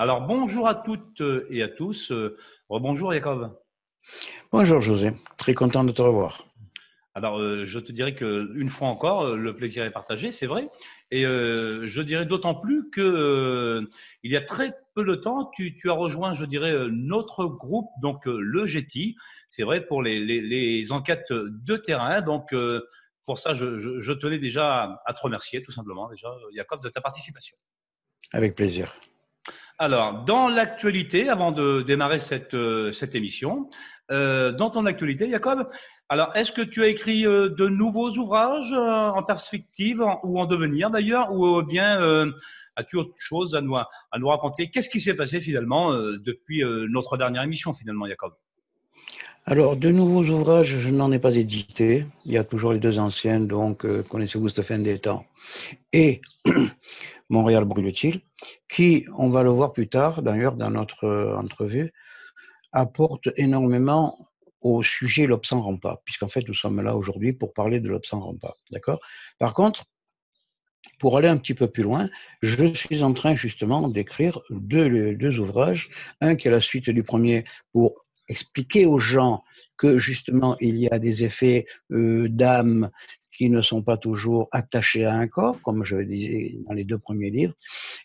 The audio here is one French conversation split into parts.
Alors bonjour à toutes et à tous. Rebonjour Jacob. Bonjour José, très content de te revoir. Alors je te dirais que une fois encore, le plaisir est partagé, c'est vrai. Et je dirais d'autant plus que il y a très peu de temps, tu as rejoint, je dirais, notre groupe, donc le GETI. C'est vrai pour les enquêtes de terrain. Donc pour ça, je tenais déjà à te remercier tout simplement déjà, Jacob, de ta participation. Avec plaisir. Alors, dans l'actualité, avant de démarrer cette émission, dans ton actualité, Jacob, alors est-ce que tu as écrit de nouveaux ouvrages en perspective ou en devenir d'ailleurs, ou bien as-tu autre chose à nous raconter? Qu'est-ce qui s'est passé finalement depuis notre dernière émission finalement, Jacob? Alors, de nouveaux ouvrages, je n'en ai pas édité. Il y a toujours les deux anciens, donc Connaissez-vous Stéphane des temps et Montréal brûle-t-il, qui, on va le voir plus tard d'ailleurs dans notre entrevue, apportent énormément au sujet l'Obs en pas, puisqu'en fait nous sommes là aujourd'hui pour parler de l'Obs en pas. D'accord? Par contre, pour aller un petit peu plus loin, je suis en train justement d'écrire deux ouvrages. Un qui est la suite du premier pour expliquer aux gens que justement il y a des effets d'âme qui ne sont pas toujours attachés à un corps, comme je le disais dans les deux premiers livres.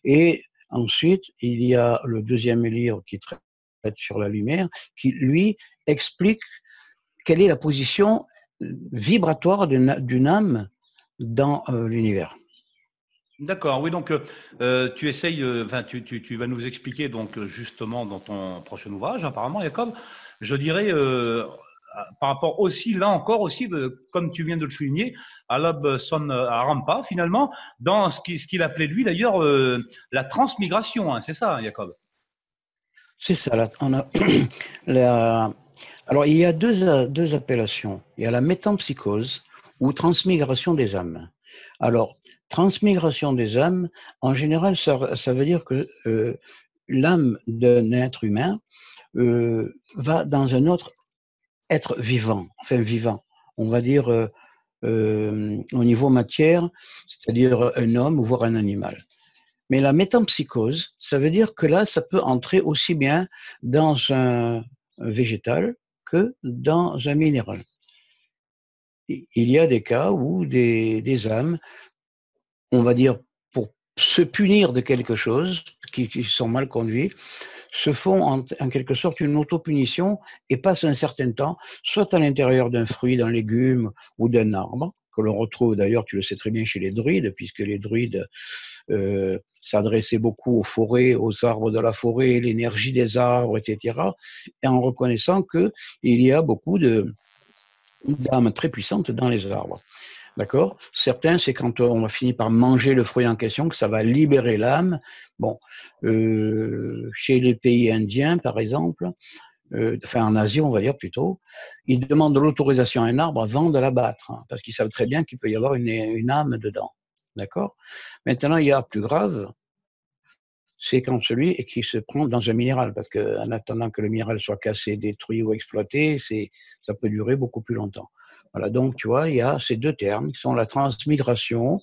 Et ensuite, il y a le deuxième livre qui traite sur la lumière, qui lui explique quelle est la position vibratoire d'une âme dans l'univers. D'accord, oui, donc tu essayes, enfin, tu vas nous expliquer donc justement dans ton prochain ouvrage, apparemment, Jacob, je dirais, par rapport aussi, là encore aussi, comme tu viens de le souligner, à Lobson Arampa, finalement, dans ce qu'il appelait lui d'ailleurs la transmigration, hein, c'est ça, hein, Jacob? C'est ça. Là, on a la... Alors, il y a deux appellations. Il y a la métampsychose ou transmigration des âmes. Alors, transmigration des âmes, en général, ça veut dire que l'âme d'un être humain va dans un autre être vivant, enfin vivant. On va dire au niveau matière, c'est-à-dire un homme ou voire un animal. Mais la métampsychose, ça veut dire que là, ça peut entrer aussi bien dans un végétal que dans un minéral. Il y a des cas où des âmes, on va dire, pour se punir de quelque chose, qui sont mal conduits, se font en quelque sorte une autopunition et passent un certain temps, soit à l'intérieur d'un fruit, d'un légume ou d'un arbre, que l'on retrouve d'ailleurs, tu le sais très bien, chez les druides, puisque les druides s'adressait beaucoup aux forêts, aux arbres de la forêt, l'énergie des arbres, etc. Et en reconnaissant qu'il y a beaucoup d'âmes très puissantes dans les arbres. D'accord? Certains, c'est quand on va finir par manger le fruit en question que ça va libérer l'âme. Bon, chez les pays indiens, par exemple, enfin en Asie, on va dire plutôt, ils demandent l'autorisation à un arbre avant de l'abattre, hein, parce qu'ils savent très bien qu'il peut y avoir une âme dedans. D'accord? Maintenant, il y a plus grave, c'est quand celui qui se prend dans un minéral, parce qu'en attendant que le minéral soit cassé, détruit ou exploité, ça peut durer beaucoup plus longtemps. Voilà, donc tu vois, il y a ces deux termes qui sont la transmigration,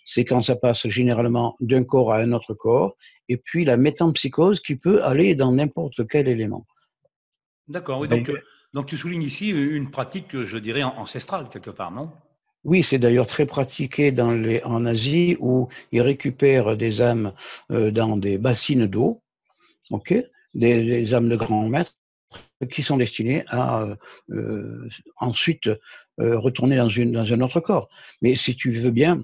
c'est quand ça passe généralement d'un corps à un autre corps, et puis la métampsychose qui peut aller dans n'importe quel élément. D'accord, oui, Donc, donc tu soulignes ici une pratique, je dirais, ancestrale quelque part, non? oui, c'est d'ailleurs très pratiqué en Asie où ils récupèrent des âmes dans des bassines d'eau, ok, des âmes de grands maîtres qui sont destinés à ensuite retourner dans un autre corps. Mais si tu veux bien,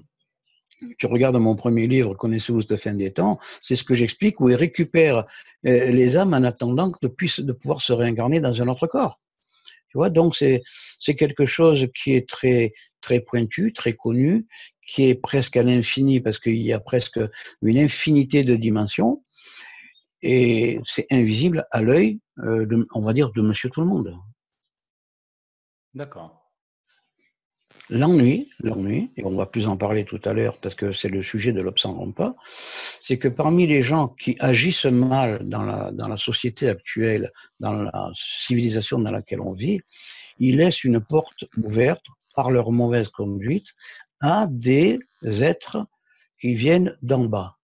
tu regardes mon premier livre, Connaissez-vous cette fin des temps, c'est ce que j'explique, où il récupère les âmes en attendant de pouvoir se réincarner dans un autre corps. Tu vois, donc c'est quelque chose qui est très très pointu, très connu, qui est presque à l'infini parce qu'il y a presque une infinité de dimensions et c'est invisible à l'œil, on va dire, de Monsieur Tout le Monde. D'accord. L'ennui, et on va plus en parler tout à l'heure parce que c'est le sujet de l'Obs en pas, c'est que parmi les gens qui agissent mal dans la société actuelle, dans la civilisation dans laquelle on vit, ils laissent une porte ouverte par leur mauvaise conduite à des êtres qui viennent d'en bas,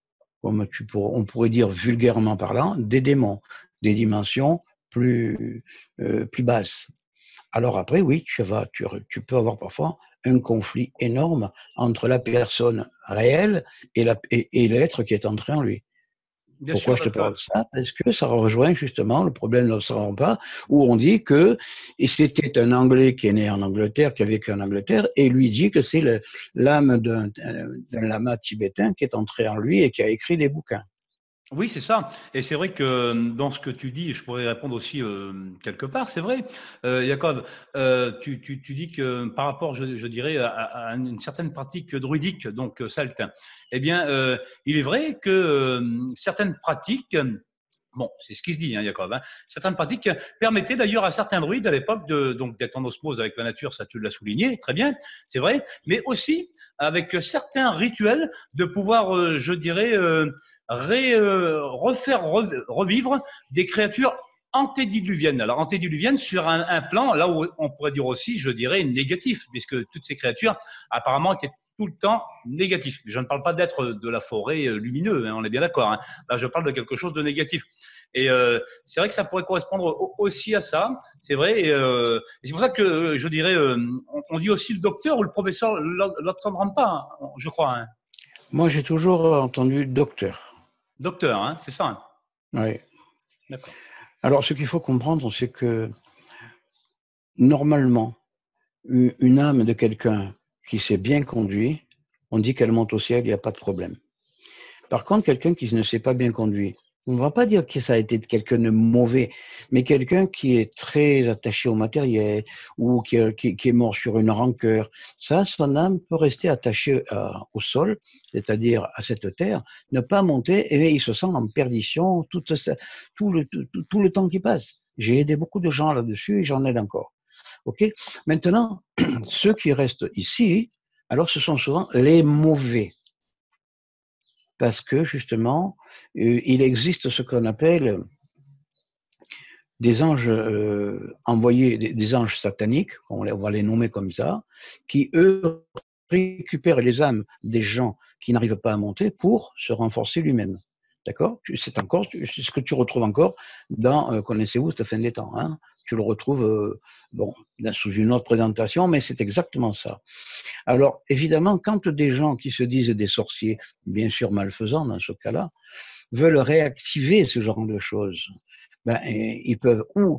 on pourrait dire vulgairement parlant, des démons, des dimensions plus basses. Alors après, oui, tu peux avoir parfois un conflit énorme entre la personne réelle et l'être qui est entré en lui. Bien Pourquoi sûr, je te parce que parle de ça? Parce que ça rejoint justement le problème de l'observant pas, où on dit que et c'était un Anglais qui est né en Angleterre, qui a vécu en Angleterre, et lui dit que c'est l'âme d'un lama tibétain qui est entré en lui et qui a écrit des bouquins. oui, c'est ça. Et c'est vrai que dans ce que tu dis, je pourrais répondre aussi quelque part, c'est vrai. Jacob, tu dis que par rapport, je dirais, à une certaine pratique druidique, donc celte, eh bien, il est vrai que certaines pratiques, bon, c'est ce qui se dit, hein, Jacob, hein, certaines pratiques permettaient d'ailleurs à certains druides à l'époque d'être en osmose avec la nature, ça tu l'as souligné, très bien, c'est vrai, mais aussi avec certains rituels de pouvoir, je dirais, revivre des créatures antédiluviennes. Alors antédiluviennes sur un plan, là où on pourrait dire aussi, je dirais, négatif, puisque toutes ces créatures apparemment étaient tout le temps négatif. Je ne parle pas d'être de la forêt lumineux, hein, on est bien d'accord. Hein. Là, je parle de quelque chose de négatif. Et c'est vrai que ça pourrait correspondre aussi à ça, c'est vrai. Et c'est pour ça que je dirais, on dit aussi le docteur ou le professeur Lotsan-Rampa, hein, je crois. Hein. Moi, j'ai toujours entendu docteur. Docteur, hein, c'est ça. Hein. Oui. D'accord. Alors, ce qu'il faut comprendre, c'est que normalement, une âme de quelqu'un qui s'est bien conduit, on dit qu'elle monte au ciel, il n'y a pas de problème. Par contre, quelqu'un qui ne s'est pas bien conduit, on ne va pas dire que ça a été quelqu'un de mauvais, mais quelqu'un qui est très attaché au matériel ou qui est mort sur une rancœur, ça, son âme peut rester attachée au sol, c'est-à-dire à cette terre, ne pas monter et il se sent en perdition tout le temps qui passe. J'ai aidé beaucoup de gens là-dessus et j'en aide encore. Ok. Maintenant, ceux qui restent ici, alors ce sont souvent les mauvais. Parce que justement, il existe ce qu'on appelle des anges envoyés, des anges sataniques, on va les nommer comme ça, qui eux récupèrent les âmes des gens qui n'arrivent pas à monter pour se renforcer lui-même. D'accord? C'est ce que tu retrouves encore dans Connaissez-vous cette fin des temps, hein? Tu le retrouves bon, sous une autre présentation, mais c'est exactement ça. Alors, évidemment, quand des gens qui se disent des sorciers, bien sûr malfaisants dans ce cas-là, veulent réactiver ce genre de choses, ben, ils peuvent ou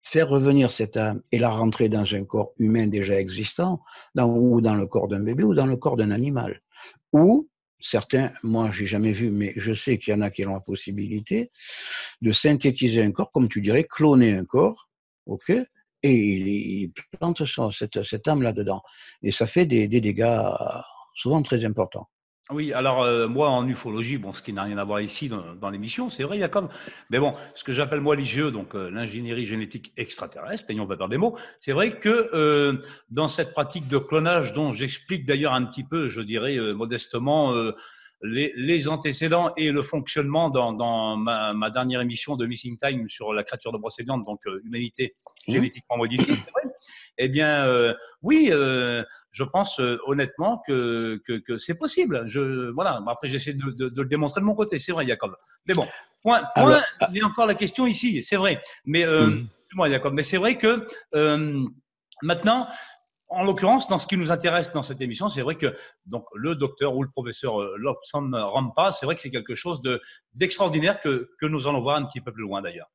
faire revenir cette âme et la rentrer dans un corps humain déjà existant, ou dans le corps d'un bébé, ou dans le corps d'un animal. Ou, certains, moi j'ai jamais vu, mais je sais qu'il y en a qui ont la possibilité, de synthétiser un corps, comme tu dirais, cloner un corps, ok, et il plante cette âme là-dedans. Et ça fait des dégâts souvent très importants. Oui, alors moi en ufologie, bon, ce qui n'a rien à voir ici dans l'émission, c'est vrai, il y a comme, mais bon, ce que j'appelle moi l'IGE, donc l'ingénierie génétique extraterrestre, ayons pas peur des mots, c'est vrai que dans cette pratique de clonage dont j'explique d'ailleurs un petit peu, je dirais modestement, les antécédents et le fonctionnement dans ma dernière émission de Missing Time sur la créature de Brocéliande, donc humanité génétiquement modifiée, c'est vrai. Eh bien, oui, je pense honnêtement que c'est possible. Voilà. Après, j'essaie de le démontrer de mon côté. C'est vrai, Jacob. Mais bon, point. Alors, Il y a encore la question ici. C'est vrai. Mais moi, Jacob. Mais c'est vrai que maintenant, en l'occurrence, dans ce qui nous intéresse dans cette émission, c'est vrai que donc le docteur ou le professeur Lobsang Rampa, c'est vrai que c'est quelque chose d'extraordinaire que nous allons voir un petit peu plus loin d'ailleurs.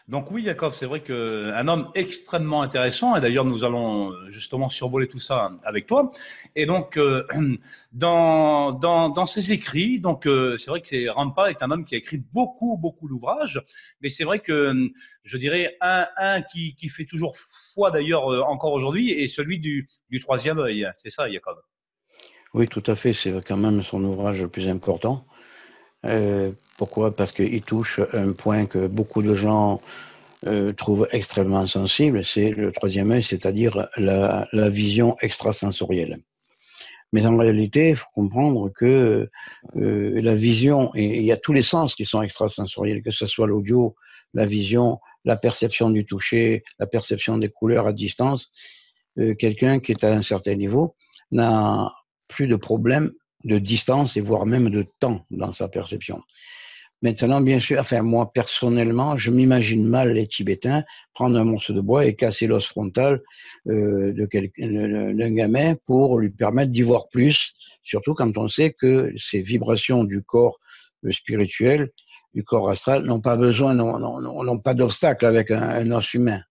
Donc oui, Yakov, c'est vrai qu'un homme extrêmement intéressant, et d'ailleurs nous allons justement survoler tout ça avec toi. Et donc dans ses écrits, donc c'est vrai que Rampa est un homme qui a écrit beaucoup d'ouvrages, mais c'est vrai que je dirais un qui fait toujours foi d'ailleurs encore aujourd'hui, est celui du troisième œil. C'est ça, Yakov. oui, tout à fait, c'est quand même son ouvrage le plus important. Pourquoi? Parce qu'il touche un point que beaucoup de gens trouvent extrêmement sensible, c'est le troisième œil, c'est-à-dire la vision extrasensorielle. Mais en réalité, il faut comprendre que la vision, et il y a tous les sens qui sont extrasensoriels, que ce soit l'audio, la vision, la perception du toucher, la perception des couleurs à distance. Quelqu'un qui est à un certain niveau n'a plus de problème de distance et voire même de temps dans sa perception. Maintenant, bien sûr, enfin, moi, personnellement, je m'imagine mal les Tibétains prendre un morceau de bois et casser l'os frontal d'un gamin pour lui permettre d'y voir plus, surtout quand on sait que ces vibrations du corps spirituel, du corps astral, n'ont pas besoin, n'ont pas d'obstacle avec un os humain.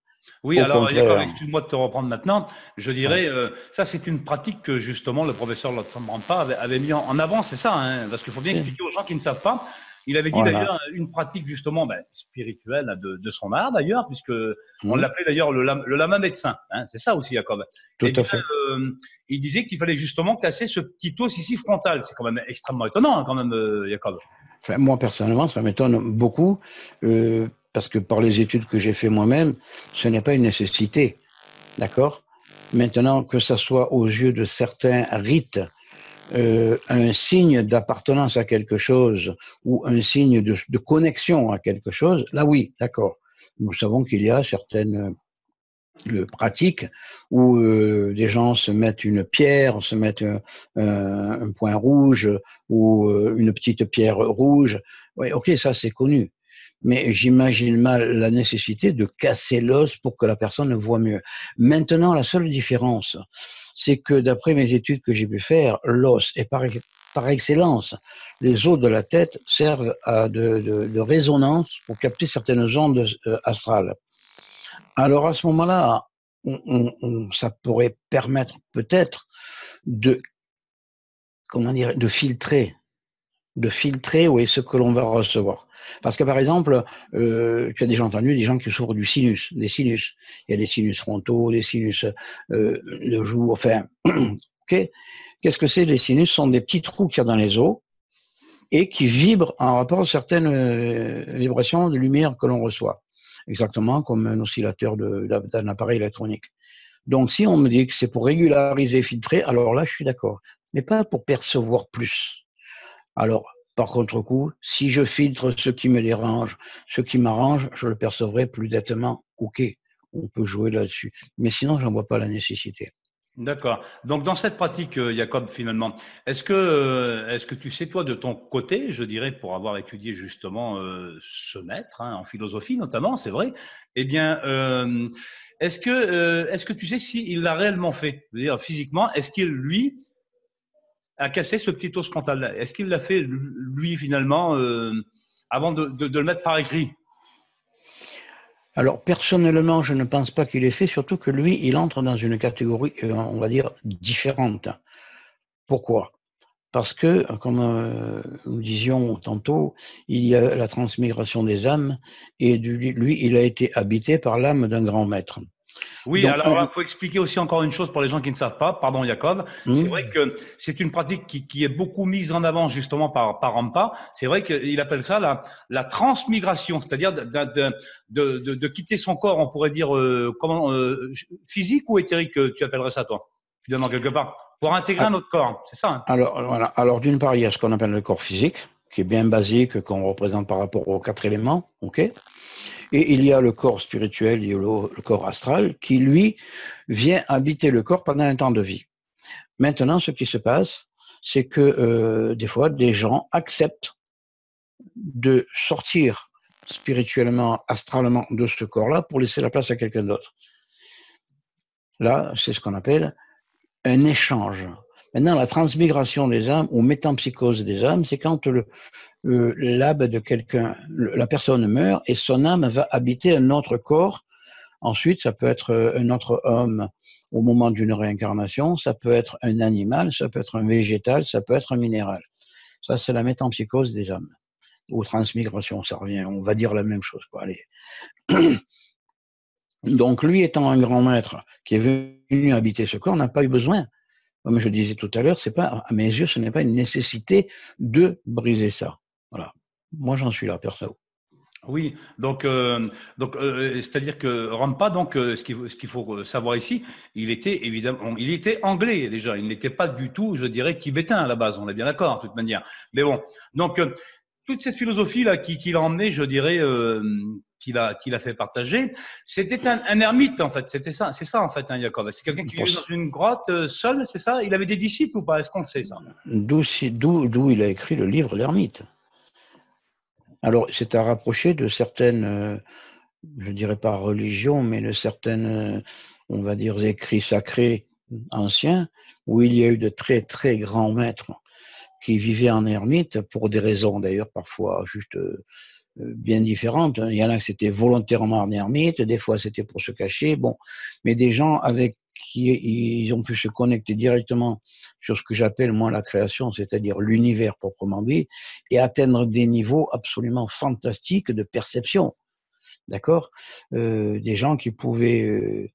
Oui, Au alors Jacob, contraire. excuse-moi de te reprendre maintenant. Je Ouais. dirais, ça c'est une pratique que justement le professeur Lotsamrampa avait mis en avant, c'est ça, hein, parce qu'il faut bien expliquer aux gens qui ne savent pas. Il avait dit Voilà. d'ailleurs une pratique justement spirituelle de son art d'ailleurs, puisque on Mmh. l'appelait d'ailleurs le lama médecin. Hein, c'est ça aussi, Jacob. Tout Eh à bien, fait. il disait qu'il fallait justement casser ce petit os ici frontal. C'est quand même extrêmement étonnant, hein, quand même, Jacob. Enfin, moi, personnellement, ça m'étonne beaucoup parce que par les études que j'ai fait moi-même, ce n'est pas une nécessité. D'accord. Maintenant, que ça soit aux yeux de certains rites un signe d'appartenance à quelque chose ou un signe de connexion à quelque chose, là oui, d'accord. Nous savons qu'il y a certaines pratiques où des gens se mettent une pierre, se mettent un point rouge ou une petite pierre rouge. Oui, ok, ça c'est connu. Mais j'imagine mal la nécessité de casser l'os pour que la personne voit mieux. Maintenant, la seule différence, c'est que d'après mes études que j'ai pu faire, l'os est par excellence, les os de la tête servent de résonance pour capter certaines ondes astrales. Alors à ce moment-là, ça pourrait permettre peut-être de, comment dire, de filtrer oui, ce que l'on va recevoir. Parce que par exemple, tu as déjà entendu des gens qui souffrent du sinus, des sinus. Il y a des sinus frontaux, des sinus de joue, enfin, ok. Qu'est-ce que c'est les sinus? Ce sont des petits trous qu'il y a dans les os et qui vibrent en rapport à certaines vibrations de lumière que l'on reçoit. Exactement comme un oscillateur d'un appareil électronique. Donc, si on me dit que c'est pour régulariser, filtrer, alors là, je suis d'accord. Mais pas pour percevoir plus. Alors, par contre-coup, si je filtre ce qui me dérange, ce qui m'arrange, je le percevrai plus nettement. OK, on peut jouer là-dessus. Mais sinon, j'en vois pas la nécessité. D'accord. Donc, dans cette pratique, Jacob, finalement, est-ce que tu sais, toi, de ton côté, je dirais, pour avoir étudié justement ce maître, hein, en philosophie notamment, c'est vrai, eh bien, est-ce que tu sais s'il l'a réellement fait? Je veux dire, physiquement, est-ce qu'il, lui, a cassé ce petit os frontal? Est-ce qu'il l'a fait, lui, finalement, avant de le mettre par écrit? Alors, personnellement, je ne pense pas qu'il ait fait, surtout que lui, il entre dans une catégorie, on va dire, différente. Pourquoi? Parce que, comme nous disions tantôt, il y a la transmigration des âmes, et lui, il a été habité par l'âme d'un grand maître. Oui, Donc, alors là, il faut expliquer aussi encore une chose pour les gens qui ne savent pas. Pardon, Yakov. C'est vrai que c'est une pratique qui est beaucoup mise en avant justement par Rampa. C'est vrai qu'il appelle ça la transmigration, c'est-à-dire de quitter son corps, on pourrait dire, physique ou éthérique, tu appellerais ça, toi, finalement, quelque part, pour intégrer un autre corps. C'est ça, hein? alors, voilà. Alors, d'une part, il y a ce qu'on appelle le corps physique, qui est bien basique, qu'on représente par rapport aux 4 éléments, ok. Et il y a le corps spirituel, il y a le corps astral, qui, lui, vient habiter le corps pendant un temps de vie. Maintenant, ce qui se passe, c'est que des fois, des gens acceptent de sortir spirituellement, astralement de ce corps-là pour laisser la place à quelqu'un d'autre. Là, c'est ce qu'on appelle un échange. Maintenant, la transmigration des âmes ou métampsychose des âmes, c'est quand l'âme de quelqu'un, la personne meurt et son âme va habiter un autre corps. Ensuite, ça peut être un autre homme au moment d'une réincarnation, ça peut être un animal, ça peut être un végétal, ça peut être un minéral. Ça, c'est la métampsychose des âmes. Ou transmigration, ça revient, on va dire la même chose, quoi. Allez. Donc, lui étant un grand maître qui est venu habiter ce corps, n'a pas eu besoin. Comme je disais tout à l'heure, c'est pas, à mes yeux, ce n'est pas une nécessité de briser ça. Voilà. Moi, j'en suis là, perso. Oui, c'est-à-dire que Rampa, donc, ce qu'il faut savoir ici, il était évidemment, il était anglais déjà, il n'était pas du tout, je dirais, tibétain à la base, on est bien d'accord, de toute manière. Mais bon, donc, toute cette philosophie là qu'il a emmené, je dirais, qu'il a fait partager, c'était un ermite en fait. C'était ça, c'est ça en fait, hein, Jacob. C'est quelqu'un qui vivait dans une grotte seul, c'est ça. Il avait des disciples ou pas? Est-ce qu'on le sait ça? D'où il a écrit le livre L'Ermite. Alors, c'est à rapprocher de certaines, je dirais pas religions, mais de certaines, on va dire, écrits sacrés anciens, où il y a eu de très très grands maîtres qui vivaient en ermite pour des raisons d'ailleurs parfois juste bien différentes. Il y en a qui c'était volontairement en ermite, des fois c'était pour se cacher, bon, mais des gens avec qui ils ont pu se connecter directement sur ce que j'appelle moi la création, c'est-à-dire l'univers proprement dit, et atteindre des niveaux absolument fantastiques de perception. D'accord, des gens qui pouvaient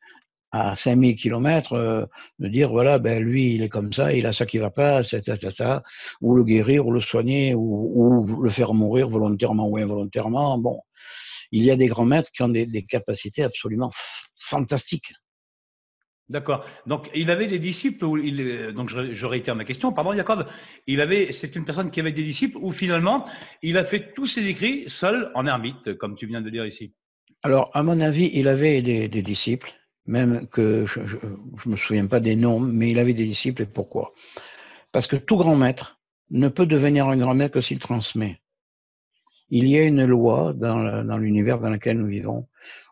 à 5000 kilomètres de dire voilà, ben lui il est comme ça, il a ça qui va pas, ça, ou le guérir, ou le soigner, ou le faire mourir volontairement ou involontairement. Bon, il y a des grands maîtres qui ont des capacités absolument fantastiques. D'accord. Donc, il avait des disciples, donc je réitère ma question, pardon, Jacob. C'est une personne qui avait des disciples où finalement, il a fait tous ses écrits seul en ermite, comme tu viens de dire ici. Alors, à mon avis, il avait des disciples, même que je me souviens pas des noms, mais il avait des disciples. Et pourquoi? Parce que tout grand maître ne peut devenir un grand maître que s'il transmet. Il y a une loi dans l'univers dans lequel nous vivons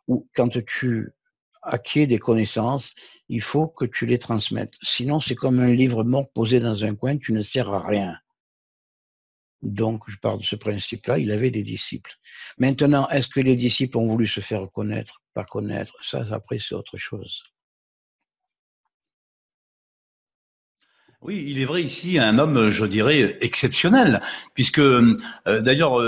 où quand tu acquiers des connaissances, il faut que tu les transmettes. Sinon, c'est comme un livre mort posé dans un coin, tu ne sers à rien. Donc, je pars de ce principe-là, il avait des disciples. Maintenant, est-ce que les disciples ont voulu se faire connaître, pas connaître? Ça, après, c'est autre chose. Oui, il est vrai ici un homme, je dirais, exceptionnel, puisque d'ailleurs,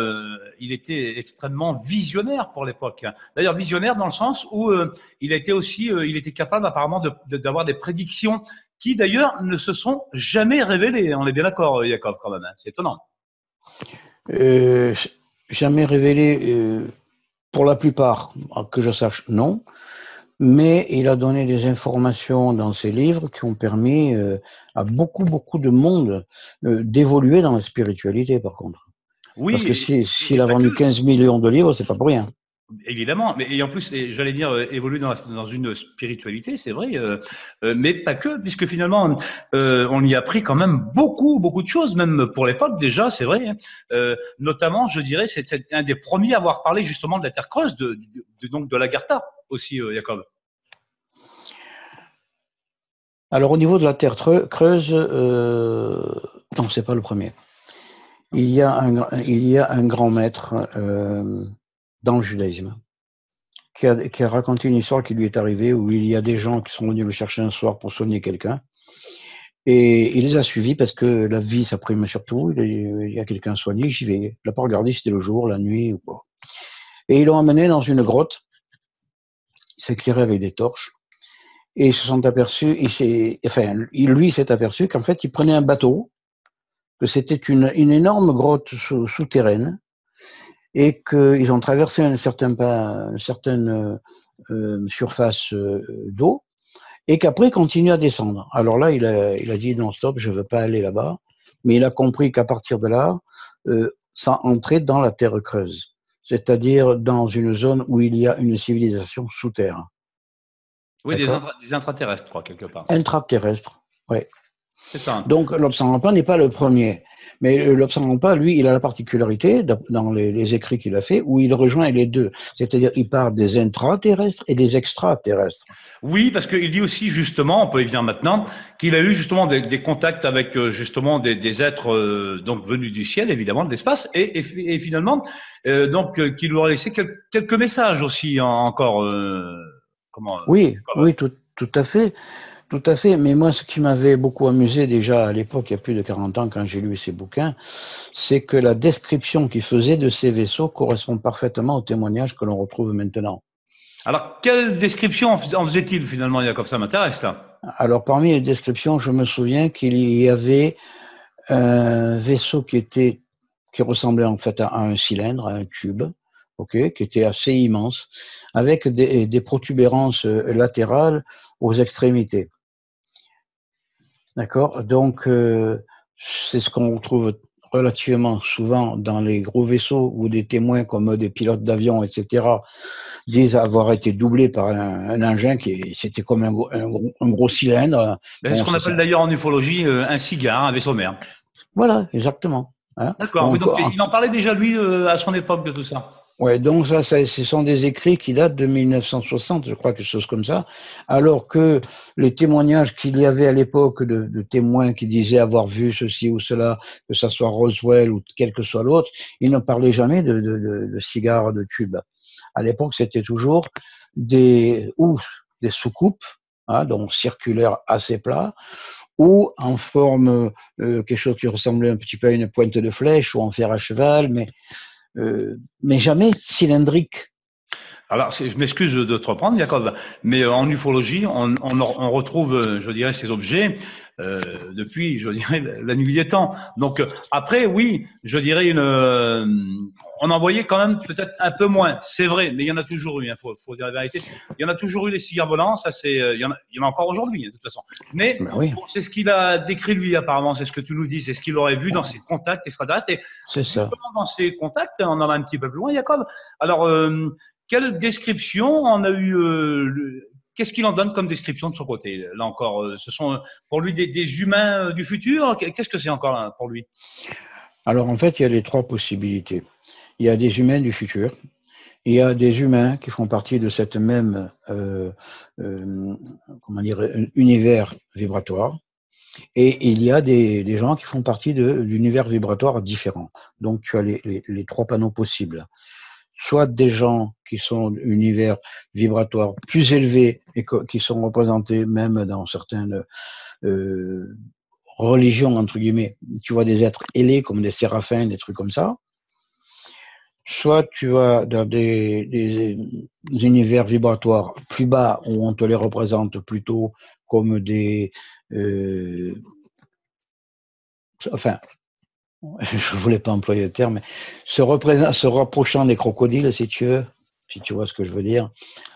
il était extrêmement visionnaire pour l'époque. D'ailleurs, visionnaire dans le sens où il a été aussi, il était capable apparemment d'avoir des prédictions qui d'ailleurs ne se sont jamais révélées. On est bien d'accord, Jacob, quand même. Hein. C'est étonnant. Euh, Jamais révélé, pour la plupart, que je sache, non. Mais il a donné des informations dans ses livres qui ont permis à beaucoup de monde d'évoluer dans la spiritualité, par contre. Oui, Parce que s'il et a pas vendu que. 15 millions de livres, c'est pas pour rien. Évidemment, mais et en plus, j'allais dire évoluer dans une spiritualité, c'est vrai, mais pas que, puisque finalement, on y a appris quand même beaucoup de choses, même pour l'époque déjà, c'est vrai. Hein. Notamment, je dirais, c'est un des premiers à avoir parlé justement de la Terre creuse, donc de l'Agartha aussi, Jacob. Alors au niveau de la Terre creuse, non, c'est pas le premier. Il y a un grand maître dans le judaïsme qui a raconté une histoire qui lui est arrivée où il y a des gens qui sont venus le chercher un soir pour soigner quelqu'un. Et il les a suivis parce que la vie, ça prime surtout. Il y a quelqu'un soigné, j'y vais. Il n'a pas regardé si c'était le jour, la nuit ou quoi. Et ils l'ont amené dans une grotte. Il s'éclairait avec des torches. Et ils se sont aperçus, lui s'est aperçu qu'en fait, il prenait un bateau, que c'était une énorme grotte souterraine, et qu'ils ont traversé une certaine surface d'eau, et qu'après, il continue à descendre. Alors là, il a dit non, stop, je ne veux pas aller là-bas, mais il a compris qu'à partir de là, ça entrait dans la terre creuse, c'est-à-dire dans une zone où il y a une civilisation sous terre. Oui, des intraterrestres, quoi, quelque part, c'est ça. Intraterrestre, oui. C'est ça. Hein. Donc, l'Obsan n'est pas le premier. Mais l'Obsan lui, il a la particularité, dans les écrits qu'il a fait, où il rejoint les deux. C'est-à-dire, il parle des intraterrestres et des extraterrestres. Oui, parce qu'il dit aussi justement, on peut y venir maintenant, qu'il a eu justement des contacts avec justement des êtres donc venus du ciel, évidemment, de l'espace, et finalement donc qu'il lui aurait laissé quelques messages aussi encore. Comment Oui, oui, tout à fait. Tout à fait, mais moi ce qui m'avait beaucoup amusé déjà à l'époque, il y a plus de 40 ans quand j'ai lu ces bouquins, c'est que la description qu'il faisait de ces vaisseaux correspond parfaitement au témoignage que l'on retrouve maintenant. Alors, quelle description en faisait-il finalement, Jacob? Ça m'intéresse là. Alors parmi les descriptions, je me souviens qu'il y avait un vaisseau qui ressemblait en fait à un cylindre, à un tube, ok, qui était assez immense, avec des protubérances latérales aux extrémités. D'accord. Donc, c'est ce qu'on retrouve relativement souvent dans les gros vaisseaux où des témoins comme des pilotes d'avion, etc., disent avoir été doublés par un engin c'était comme un gros cylindre. C'est ce Bon, qu'on appelle d'ailleurs en ufologie un cigare, un vaisseau mère. voilà, exactement. Hein. D'accord. Oui, Donc, donc il en parlait déjà lui à son époque de tout ça. ouais, donc ce sont des écrits qui datent de 1960, je crois, quelque chose comme ça, alors que les témoignages qu'il y avait à l'époque de témoins qui disaient avoir vu ceci ou cela, que ce soit Roswell ou quel que soit l'autre, ils ne parlaient jamais de cigares de tube. À l'époque, c'était toujours des soucoupes, hein, donc circulaires assez plats, ou en forme quelque chose qui ressemblait un petit peu à une pointe de flèche ou en fer à cheval, mais jamais cylindrique. Alors, je m'excuse de te reprendre, Jacob, mais en ufologie, on retrouve, je dirais, ces objets depuis, je dirais, la nuit des temps. Donc, après, oui, je dirais on en voyait quand même peut-être un peu moins, c'est vrai, mais il y en a toujours eu, il faut dire la vérité. Il y en a toujours eu des cigares volants, ça c'est, il y en a encore aujourd'hui, de toute façon. Mais oui, bon, c'est ce qu'il a décrit lui, apparemment, c'est ce que tu nous dis, c'est ce qu'il aurait vu dans ses contacts extraterrestres. Et c'est ça. justement, dans ces contacts, on en a un petit peu plus loin, Jacob. Alors, quelle description on a eu qu'est-ce qu'il en donne comme description de son côté? Là encore, ce sont pour lui des humains du futur. Qu'est-ce que c'est encore là, pour lui? Alors en fait, il y a les trois possibilités. Il y a des humains du futur, il y a des humains qui font partie de cette même comment dire, univers vibratoire, et il y a des gens qui font partie de l'univers vibratoire différent. Donc tu as les trois panneaux possibles. Soit des gens qui sont d'univers vibratoire plus élevés et qui sont représentés même dans certaines religions, entre guillemets. Tu vois des êtres ailés comme des séraphins, des trucs comme ça. Soit tu vas dans des univers vibratoires plus bas où on te les représente plutôt comme des... enfin, je voulais pas employer le terme, mais se rapprochant des crocodiles, si tu veux, si tu vois ce que je veux dire.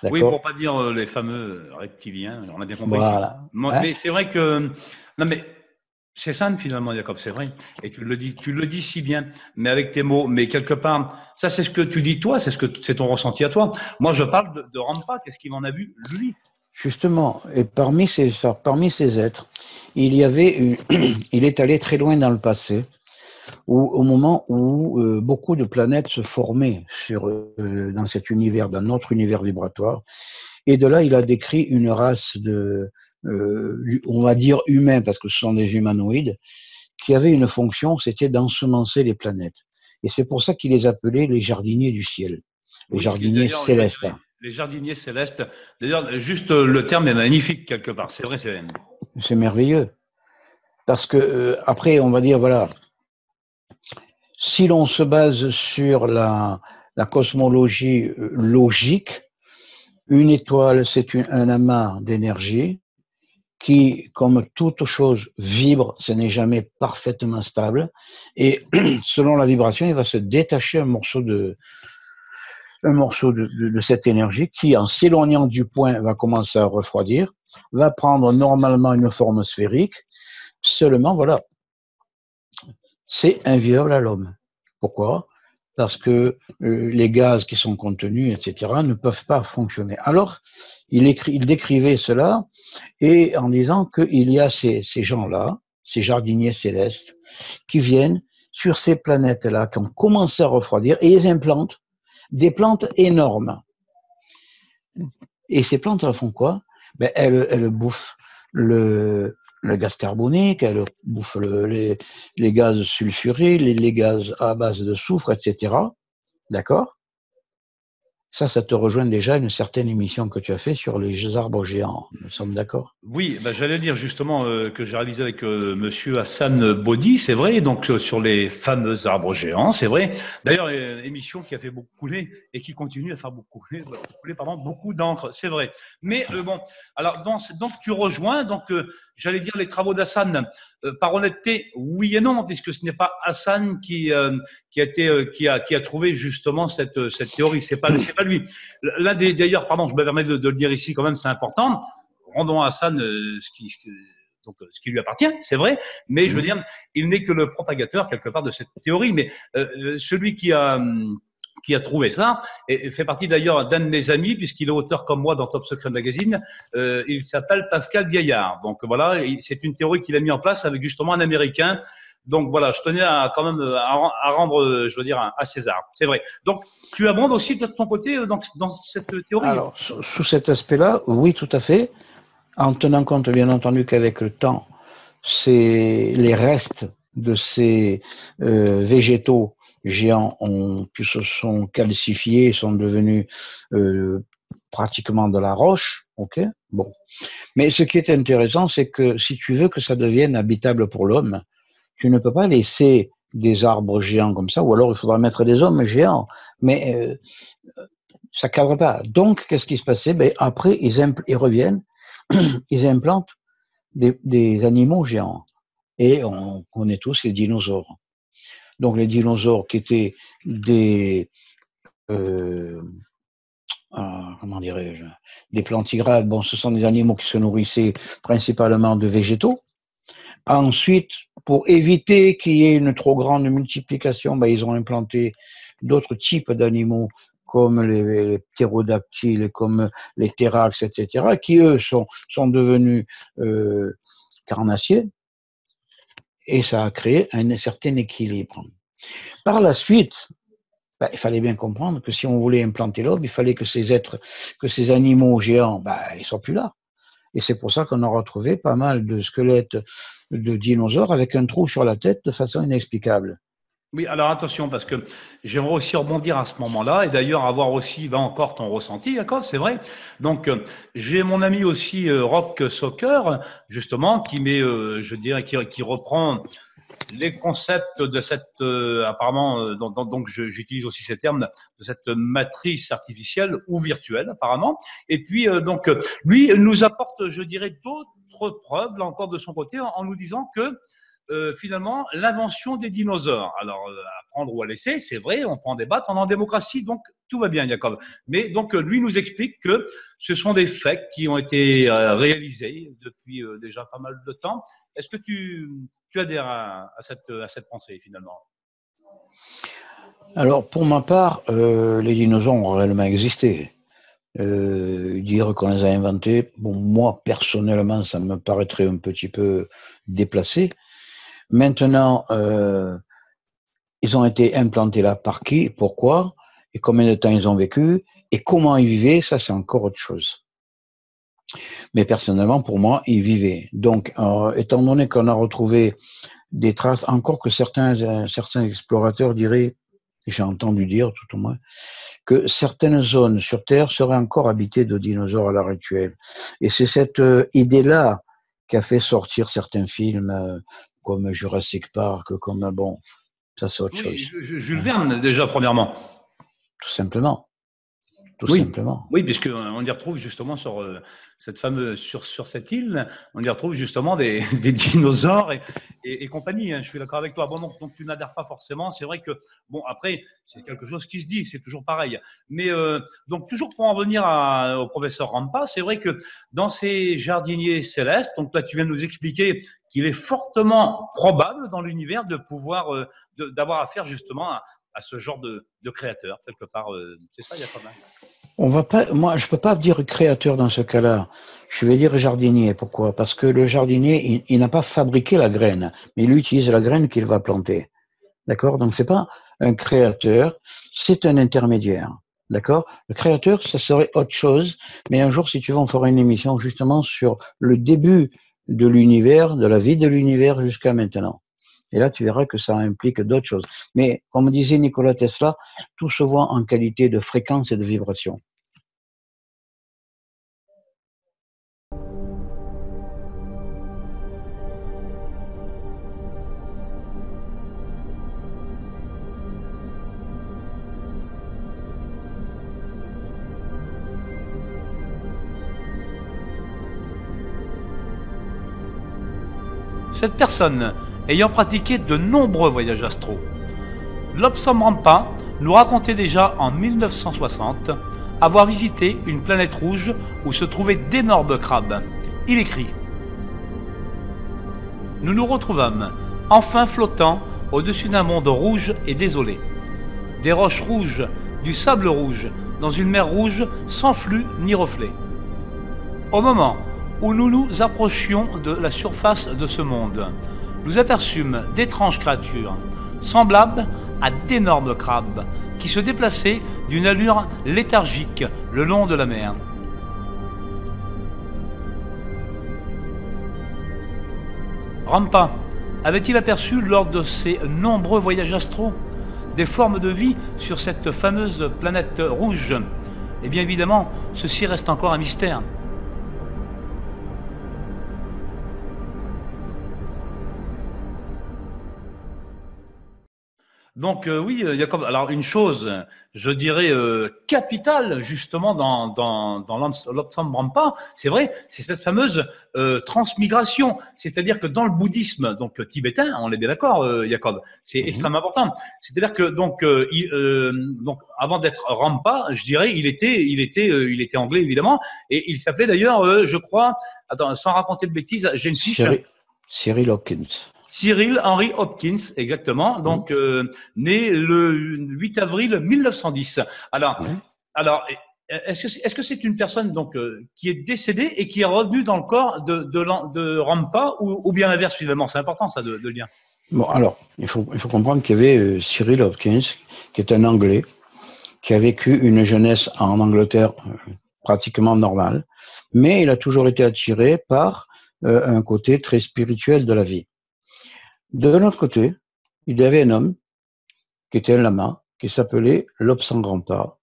Oui, D'accord. pour pas dire les fameux reptiliens, on a bien compris ici. Voilà. Hein. Mais c'est vrai que non, mais c'est ça finalement, Jacob, c'est vrai. Et tu le dis si bien, mais avec tes mots. Mais quelque part, ça c'est ce que tu dis toi, c'est ton ressenti à toi. Moi, je parle de Rampa. Qu'est-ce qu'il en a vu lui? Justement, et parmi ces êtres, il est allé très loin dans le passé, au moment où beaucoup de planètes se formaient dans cet univers, dans notre univers vibratoire. Et de là, il a décrit une race on va dire humains, parce que ce sont des humanoïdes, qui avaient une fonction, c'était d'ensemencer les planètes. Et c'est pour ça qu'il les appelait les jardiniers du ciel, les Oui, jardiniers d'ailleurs, célestes. les jardiniers célestes. D'ailleurs, juste le terme est magnifique quelque part. C'est vrai, c'est. C'est merveilleux. Parce que après, on va dire, voilà, si l'on se base sur la cosmologie logique, une étoile, c'est un amas d'énergie qui, comme toute chose, vibre, ce n'est jamais parfaitement stable. Et selon la vibration, il va se détacher un morceau de cette énergie qui, en s'éloignant du point, va commencer à refroidir, va prendre normalement une forme sphérique. Seulement, voilà, c'est inviolable à l'homme. Pourquoi? Parce que les gaz qui sont contenus, etc., ne peuvent pas fonctionner. Alors, il décrivait cela et en disant qu'il y a ces gens-là, ces jardiniers célestes, qui viennent sur ces planètes-là, qui ont commencé à refroidir, et ils implantent des plantes énormes. Et ces plantes, elles font quoi? Ben, elles bouffent le gaz carbonique, elles bouffent les gaz sulfurés, les gaz à base de soufre, etc. D'accord? Ça te rejoint déjà une certaine émission que tu as fait sur les arbres géants. Nous sommes d'accord? Oui, ben, j'allais dire justement que j'ai réalisé avec Monsieur Hassan Bodi, c'est vrai, donc sur les fameux arbres géants, c'est vrai. D'ailleurs, émission qui a fait beaucoup couler et qui continue à faire couler pardon, beaucoup d'encre, c'est vrai. Mais bon, alors donc tu rejoins, donc j'allais dire les travaux d'Hassan. Par honnêteté, oui et non, puisque ce n'est pas Hassan qui a trouvé justement cette théorie. C'est pas lui. D'ailleurs, pardon, je me permets de le dire ici quand même, c'est important. Rendons à Hassan donc ce qui lui appartient, c'est vrai, mais je veux dire, il n'est que le propagateur quelque part de cette théorie. Mais celui qui a trouvé ça, et fait partie d'ailleurs d'un de mes amis, puisqu'il est auteur comme moi dans Top Secret Magazine, il s'appelle Pascal Gaillard. Donc voilà, c'est une théorie qu'il a mis en place avec justement un Américain. Donc voilà, je tenais quand même à rendre, je veux dire, à César. C'est vrai. Donc tu abondes aussi de ton côté dans cette théorie. Alors, sous cet aspect-là, oui, tout à fait, en tenant compte bien entendu qu'avec le temps, c'est les restes de ces végétaux géants se sont calcifiés, sont devenus pratiquement de la roche, ok. Bon, mais ce qui est intéressant, c'est que si tu veux que ça devienne habitable pour l'homme, tu ne peux pas laisser des arbres géants comme ça, ou alors il faudra mettre des hommes géants, mais ça cadre pas. Donc, qu'est-ce qui se passait? Ben, après, ils reviennent, ils implantent des animaux géants. Et on connaît tous les dinosaures. Donc, les dinosaures qui étaient des, comment dirais-je, des plantigrades, bon, ce sont des animaux qui se nourrissaient principalement de végétaux. Ensuite, pour éviter qu'il y ait une trop grande multiplication, ben, ils ont implanté d'autres types d'animaux comme les ptérodactyles, comme les thérax, etc., qui eux sont devenus carnassiers, et ça a créé un certain équilibre. Par la suite, ben, il fallait bien comprendre que si on voulait implanter l'homme, il fallait que ces animaux géants, ben, ils soient plus là. Et c'est pour ça qu'on a retrouvé pas mal de squelettes de dinosaures avec un trou sur la tête de façon inexplicable. Oui, alors attention, parce que j'aimerais aussi rebondir à ce moment-là, et d'ailleurs avoir aussi, là encore, ton ressenti, Jacob, c'est vrai. Donc, j'ai mon ami aussi Rock Soccer, justement, qui met, je dirais, qui reprend les concepts de cette, apparemment, donc j'utilise aussi ces termes, de cette matrice artificielle ou virtuelle, apparemment. Et puis, donc, lui nous apporte, je dirais, d'autres preuves, là encore, de son côté, en nous disant que finalement, l'invention des dinosaures. Alors, à prendre ou à laisser, c'est vrai, on peut en débattre, on est en démocratie, donc tout va bien, Jacob. Mais donc, lui nous explique que ce sont des faits qui ont été réalisés depuis déjà pas mal de temps. Est-ce que tu adhères à cette pensée, finalement? Alors, pour ma part, les dinosaures ont réellement existé. Dire qu'on les a inventés, bon, moi, personnellement, ça me paraîtrait un petit peu déplacé. Maintenant, ils ont été implantés là par qui, pourquoi, et combien de temps ils ont vécu, et comment ils vivaient, ça c'est encore autre chose. Mais personnellement, pour moi, ils vivaient. Donc, étant donné qu'on a retrouvé des traces, encore que certains explorateurs diraient, j'ai entendu dire tout au moins, que certaines zones sur Terre seraient encore habitées de dinosaures à l'heure actuelle. Et c'est cette idée-là qui a fait sortir certains films comme Jurassic Park, comme, bon, ça c'est autre chose. Jules Verne, déjà, premièrement. Tout simplement. Tout Oui, simplement. oui, puisqu'on y retrouve justement sur cette fameuse sur cette île, on y retrouve justement des dinosaures et compagnie. Hein, je suis d'accord avec toi. Bon, donc tu n'adhères pas forcément. C'est vrai que bon, après, c'est quelque chose qui se dit, c'est toujours pareil. Mais donc toujours pour en revenir au professeur Rampa, c'est vrai que dans ces jardiniers célestes, donc là tu viens de nous expliquer qu'il est fortement probable dans l'univers de pouvoir d'avoir affaire justement à ce genre de créateur quelque part. C'est ça, il y a quand même. On va pas, moi, je peux pas dire créateur dans ce cas-là. Je vais dire jardinier. Pourquoi? Parce que le jardinier, il n'a pas fabriqué la graine, mais il utilise la graine qu'il va planter. D'accord? Donc c'est pas un créateur, c'est un intermédiaire. D'accord? Le créateur, ça serait autre chose, mais un jour, si tu veux, on fera une émission justement sur le début de l'univers, de la vie de l'univers jusqu'à maintenant. Et là, tu verras que ça implique d'autres choses. Mais, comme disait Nikola Tesla, tout se voit en qualité de fréquence et de vibration. Cette personne, ayant pratiqué de nombreux voyages astraux, Lobsang Rampa nous racontait déjà en 1960 avoir visité une planète rouge où se trouvaient d'énormes crabes. Il écrit: nous nous retrouvâmes, enfin flottants, au-dessus d'un monde rouge et désolé. Des roches rouges, du sable rouge, dans une mer rouge sans flux ni reflet. Au moment où nous nous approchions de la surface de ce monde, nous aperçûmes d'étranges créatures, semblables à d'énormes crabes, qui se déplaçaient d'une allure léthargique le long de la mer. Rampa avait-il aperçu lors de ses nombreux voyages astraux des formes de vie sur cette fameuse planète rouge? Eh bien évidemment, ceci reste encore un mystère. Donc oui, Jacob, alors une chose, je dirais capitale justement dans Lobsang Rampa, c'est vrai, c'est cette fameuse transmigration. C'est-à-dire que dans le bouddhisme donc tibétain, on est bien d'accord, Jacob, c'est extrêmement important. C'est-à-dire que donc avant d'être Rampa, je dirais, il était anglais évidemment, et il s'appelait d'ailleurs, je crois, attends, sans raconter de bêtises, j'ai une fiche. Cyril Hopkins. Cyril Henry Hopkins, exactement, donc né le 8 avril 1910. Alors, est-ce que c'est une personne donc qui est décédée et qui est revenue dans le corps de Rampa ou bien l'inverse finalement? C'est important ça de le dire. Bon, alors, il faut comprendre qu'il y avait Cyril Hopkins, qui est un Anglais, qui a vécu une jeunesse en Angleterre pratiquement normale, mais il a toujours été attiré par un côté très spirituel de la vie. De l'autre côté, il y avait un homme qui était un lama, qui s'appelait Lobsang Rampa,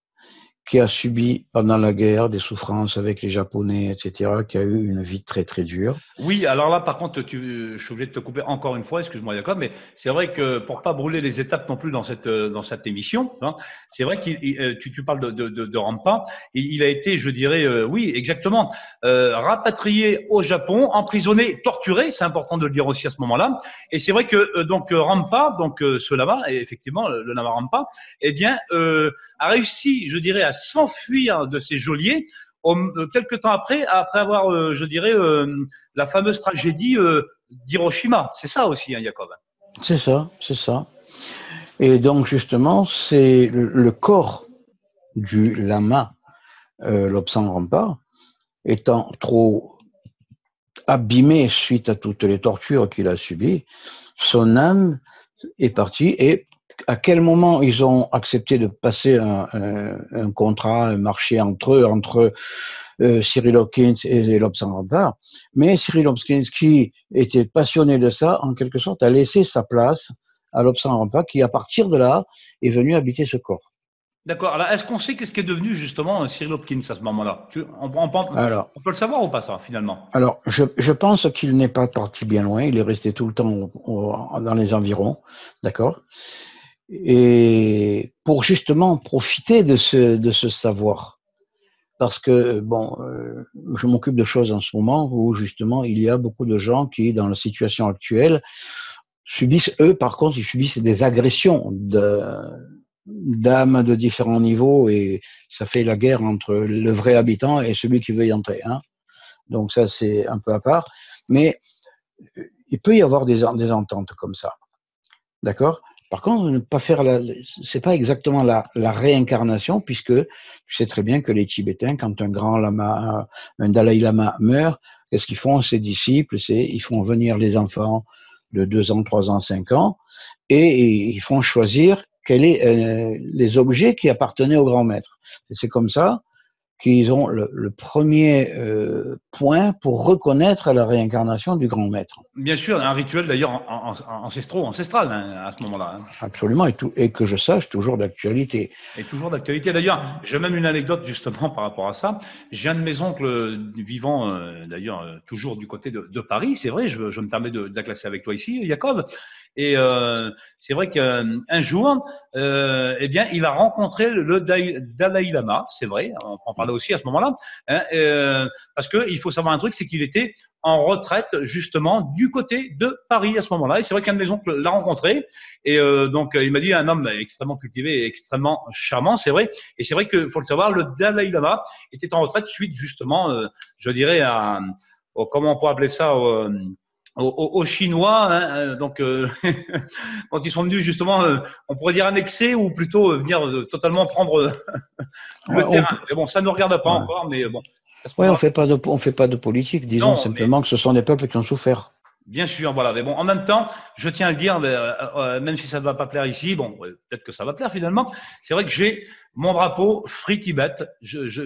qui a subi pendant la guerre des souffrances avec les Japonais, etc., qui a eu une vie très très dure. Oui, alors là, par contre, je suis obligé de te couper encore une fois, excuse-moi Jacob, mais c'est vrai que pour pas brûler les étapes non plus dans cette émission, hein, c'est vrai que tu parles de Rampa, et il a été, je dirais, oui, exactement, rapatrié au Japon, emprisonné, torturé, c'est important de le dire aussi à ce moment-là, et c'est vrai que donc Rampa, donc ce lama, et effectivement le lama Rampa, eh bien, a réussi, je dirais, à s'enfuir de ces geôliers quelques temps après avoir, je dirais, la fameuse tragédie d'Hiroshima. C'est ça aussi, hein, Jacob. C'est ça, c'est ça. Et donc, justement, c'est le corps du lama Lobsang Rampa étant trop abîmé suite à toutes les tortures qu'il a subies, son âme est partie. Et à quel moment ils ont accepté de passer un contrat, un marché entre Cyril Hopkins et Lobsang Rampa, mais Cyril Hopkins, qui était passionné de ça, en quelque sorte, a laissé sa place à Lobsang Rampa, qui à partir de là est venu habiter ce corps. D'accord. Alors, est-ce qu'on sait qu'est-ce qui est devenu justement Cyril Hopkins à ce moment-là? On peut le savoir ou pas ça finalement? Alors, je pense qu'il n'est pas parti bien loin. Il est resté tout le temps dans les environs, d'accord. Et pour justement profiter de ce savoir. Parce que, bon, je m'occupe de choses en ce moment où justement il y a beaucoup de gens qui, dans la situation actuelle, subissent, eux par contre, ils subissent des agressions d'âmes de différents niveaux et ça fait la guerre entre le vrai habitant et celui qui veut y entrer. Hein. Donc ça, c'est un peu à part. Mais il peut y avoir des ententes comme ça. D'accord? Par contre, ne pas faire c'est pas exactement la réincarnation, puisque tu sais très bien que les Tibétains, quand un grand lama, un Dalai Lama meurt, qu'est-ce qu'ils font, ses disciples? Ils font venir les enfants de 2 ans, 3 ans, 5 ans, et ils font choisir quels sont les objets qui appartenaient au grand maître. Et c'est comme ça qu'ils ont le premier point pour reconnaître la réincarnation du grand maître. Bien sûr, un rituel d'ailleurs ancestral hein, à ce moment-là. Hein. Absolument, et que je sache, toujours d'actualité. Et toujours d'actualité. D'ailleurs, j'ai même une anecdote justement par rapport à ça. J'ai un de mes oncles vivant, d'ailleurs, toujours du côté de Paris, c'est vrai, je me permets de la classer avec toi ici, Jacob. Et c'est vrai qu'un jour, eh bien, il a rencontré le Dalai Lama, c'est vrai, on en parlait aussi à ce moment-là, hein, parce qu'il faut savoir un truc, c'est qu'il était en retraite justement du côté de Paris à ce moment-là. Et c'est vrai qu'un de mes oncles l'a rencontré. Et donc, il m'a dit un homme extrêmement cultivé et extrêmement charmant, c'est vrai. Et c'est vrai qu'il faut le savoir, le Dalai Lama était en retraite suite justement, je dirais, comment on peut appeler ça aux Chinois, hein, donc quand ils sont venus justement, on pourrait dire annexer ou plutôt venir totalement prendre Ouais, le terrain. Mais bon, ça ne nous regarde pas ouais. encore, mais bon, à ce Ouais, moment-là. on fait pas de politique. Disons Non, mais simplement que ce sont des peuples qui ont souffert. bien sûr, voilà. Mais bon, en même temps, je tiens à le dire, même si ça ne va pas plaire ici, bon, peut-être que ça va plaire finalement. C'est vrai que j'ai mon drapeau Free Tibet.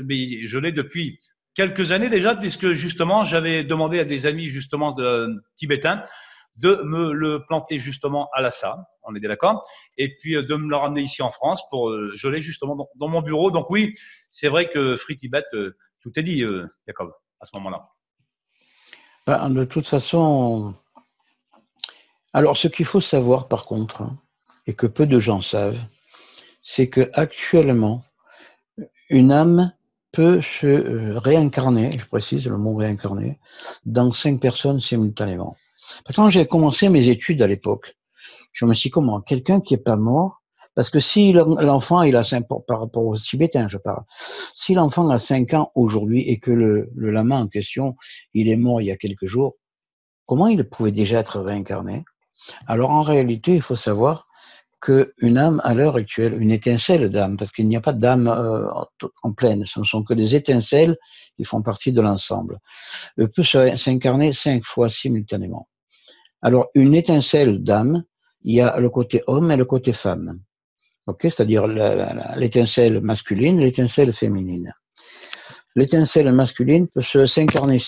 Mais je l'ai depuis quelques années déjà, puisque justement, j'avais demandé à des amis justement tibétains de me le planter justement à Lhasa. On est bien d'accord. Et puis de me le ramener ici en France pour je l'ai justement dans mon bureau. Donc oui, c'est vrai que Free Tibet, tout est dit, Jacob, à ce moment-là. Ben, de toute façon, alors ce qu'il faut savoir par contre, hein, et que peu de gens savent, c'est que actuellement, une âme peut se réincarner, je précise le mot réincarner, dans 5 personnes simultanément. Quand j'ai commencé mes études à l'époque, je me suis dit comment quelqu'un qui est pas mort, parce que si l'enfant il a 5 par rapport aux Tibétains, je parle, si l'enfant a 5 ans aujourd'hui et que le lama en question il est mort il y a quelques jours, comment il pouvait déjà être réincarné? Alors en réalité, il faut savoir qu'une âme à l'heure actuelle, une étincelle d'âme, parce qu'il n'y a pas d'âme en pleine, ce ne sont que des étincelles qui font partie de l'ensemble, peut s'incarner 5 fois simultanément. Alors une étincelle d'âme, il y a le côté homme et le côté femme, okay, c'est-à-dire l'étincelle masculine, l'étincelle féminine. L'étincelle masculine peut s'incarner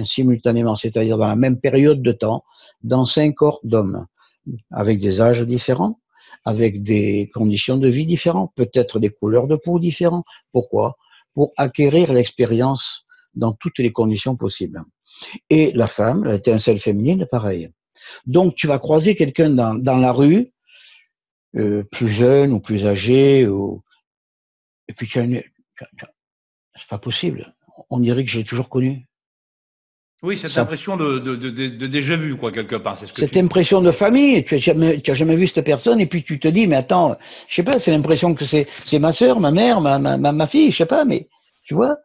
simultanément, c'est-à-dire dans la même période de temps, dans 5 corps d'hommes, avec des âges différents, avec des conditions de vie différentes, peut-être des couleurs de peau différentes. Pourquoi? Pour acquérir l'expérience dans toutes les conditions possibles. Et la femme, l'étincelle féminine, pareil. Donc, tu vas croiser quelqu'un dans la rue, plus jeune ou plus âgé, et puis c'est pas possible. On dirait que je l'ai toujours connu. Oui, cette Ça, impression de déjà vu, quoi, quelque part, c'est ce que tu cette dis. impression de famille, tu as jamais vu cette personne, et puis tu te dis, mais attends, je sais pas, c'est l'impression que c'est ma sœur, ma mère, ma fille, je sais pas, mais tu vois,